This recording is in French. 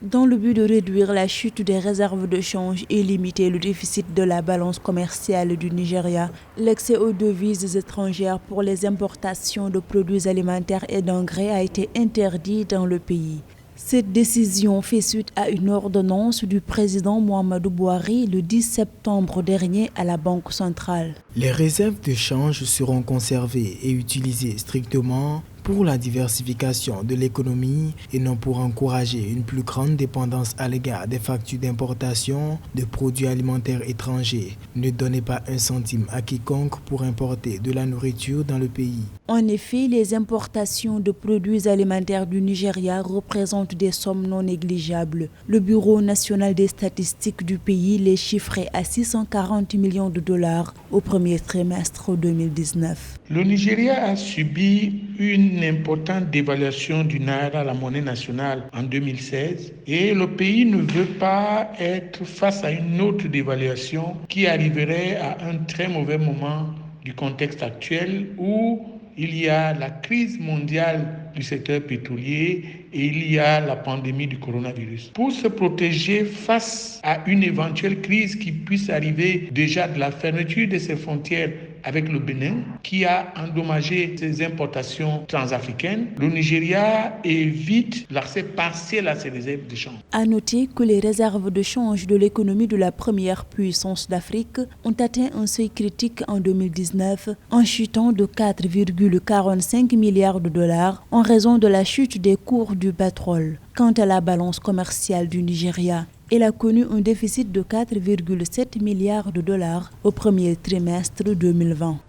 Dans le but de réduire la chute des réserves de change et limiter le déficit de la balance commerciale du Nigeria, l'accès aux devises étrangères pour les importations de produits alimentaires et d'engrais a été interdit dans le pays. Cette décision fait suite à une ordonnance du président Muhammadu Buhari le 10 septembre dernier à la Banque centrale. Les réserves de change seront conservées et utilisées strictement pour la diversification de l'économie et non pour encourager une plus grande dépendance à l'égard des factures d'importation de produits alimentaires étrangers. Ne donnez pas un centime à quiconque pour importer de la nourriture dans le pays. En effet, les importations de produits alimentaires du Nigeria représentent des sommes non négligeables. Le Bureau national des statistiques du pays les chiffrait à 640 millions de dollars au premier trimestre 2019. Le Nigeria a subi une importante dévaluation du naira, la monnaie nationale, en 2016 et le pays ne veut pas être face à une autre dévaluation qui arriverait à un très mauvais moment du contexte actuel où il y a la crise mondiale du secteur pétrolier et il y a la pandémie du coronavirus. Pour se protéger face à une éventuelle crise qui puisse arriver déjà de la fermeture de ses frontières avec le Bénin, qui a endommagé ses importations transafricaines, le Nigeria évite l'accès partiel à ses réserves de change. À noter que les réserves de change de l'économie de la première puissance d'Afrique ont atteint un seuil critique en 2019 en chutant de 4,45 milliards de dollars en raison de la chute des cours du pétrole. Quant à la balance commerciale du Nigeria, elle a connu un déficit de 4,7 milliards de dollars au premier trimestre 2020.